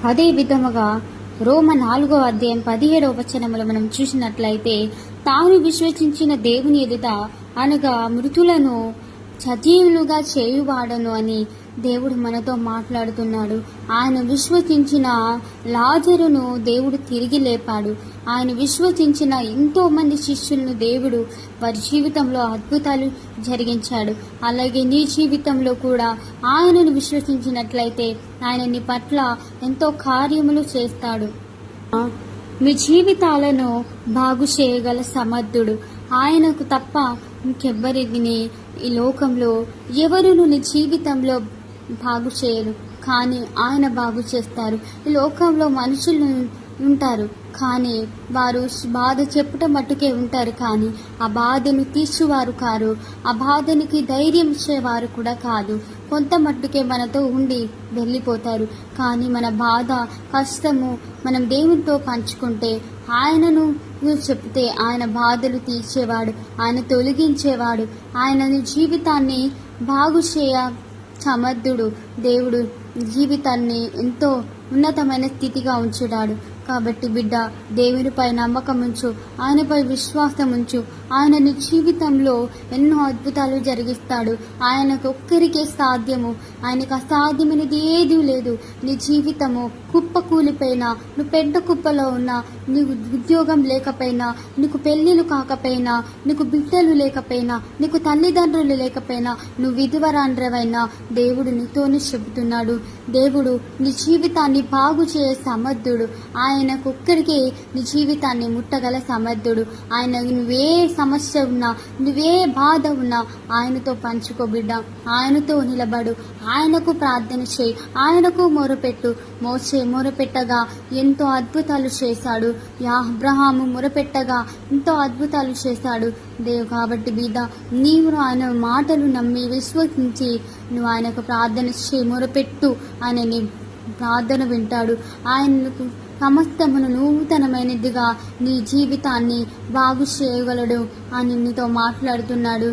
అదే విధముగా రోమ 4:17 మనం చూసినట్లయితే, తాను విశ్వసించిన దేవుని ఎదుట అనగా మృతులను సజీవులుగా చేయువాడను అని దేవుడు మనతో మాట్లాడుతున్నాడు. ఆయన విశ్వసించిన లాజరును దేవుడు తిరిగి లేపాడు. ఆయన విశ్వసించిన ఎంతో మంది శిష్యులను దేవుడు వారి జీవితంలో అద్భుతాలు జరిగించాడు. అలాగే నీ జీవితంలో కూడా ఆయనను విశ్వసించినట్లయితే ఆయన నీ పట్ల ఎంతో కార్యములు చేస్తాడు. మీ జీవితాలను బాగు చేయగల సమర్థుడు. ఆయనకు తప్ప ఇంకెవ్వరిని ఈ లోకంలో ఎవరును నీ జీవితంలో బాగు చేయరు, కానీ ఆయన బాగు చేస్తారు. ఈ లోకంలో మనుషులు ఉంటారు, కానీ వారు బాధ చెప్పటం మట్టుకే ఉంటారు, కానీ ఆ బాధను తీర్చువారు కారు, ఆ బాధనికి ధైర్యం ఇచ్చేవారు కూడా కాదు. కొంత మట్టుకే మనతో ఉండి వెళ్ళిపోతారు. కానీ మన బాధ కష్టము మనం దేవునితో పంచుకుంటే, ఆయనను చెప్తే ఆయన బాధలు తీర్చేవాడు, ఆయన తొలగించేవాడు, ఆయన జీవితాన్ని బాగు చేయ సమర్థుడు. దేవుడు జీవితాన్ని ఎంతో ఉన్నతమైన స్థితిగా ఉంచుతాడు. కాబట్టి బిడ్డ, దేవునిపై నమ్మకం ఉంచు, ఆయనపై విశ్వాసం ఉంచు. ఆయన నీ జీవితంలో ఎన్నో అద్భుతాలు జరిగిస్తాడు. ఆయనకు ఒక్కరికే సాధ్యము, ఆయనకు అసాధ్యమైనది ఏదీ లేదు. నీ జీవితము కుప్పకూలిపోయినా, నువ్వు పెద్ద కుప్పలో ఉన్నా, నీకు ఉద్యోగం లేకపోయినా, నీకు పెళ్ళిళ్ళు కాకపోయినా, నీకు బిడ్డలు లేకపోయినా, నీకు తల్లిదండ్రులు లేకపోయినా, నువ్వు విధవరాండ్రవైనా, దేవుడు నీతోనే చెబుతున్నాడు. దేవుడు నీ జీవితాన్ని బాగు చేయ సమర్థుడు. ఆయనకు ఒక్కడికే నీ జీవితాన్ని ముట్టగల సమర్థుడు. ఆయన నువ్వే సమస్య ఉన్నా, నువ్వే బాధ ఉన్నా ఆయనతో పంచుకో బిడ్డ. ఆయనతో నిలబడు, ఆయనకు ప్రార్థన చేయి, ఆయనకు మొరపెట్టు. మోసే మొరపెట్టగా ఎంతో అద్భుతాలు చేశాడు. అబ్రహాము మొరపెట్టగా ఎంతో అద్భుతాలు చేశాడు కాబట్టి బిడ్డ, నీవు ఆయన మాటలు నమ్మి విశ్వసించి నువ్వు ఆయనకు ప్రార్థన చేయి, మొరపెట్టు. ఆయన నీ ప్రార్థన వింటాడు. ఆయనకు సమస్తమును నూతనమైనదిగా నీ జీవితాన్ని బాగు చేయగలడు అని నీతో మాట్లాడుతున్నాడు.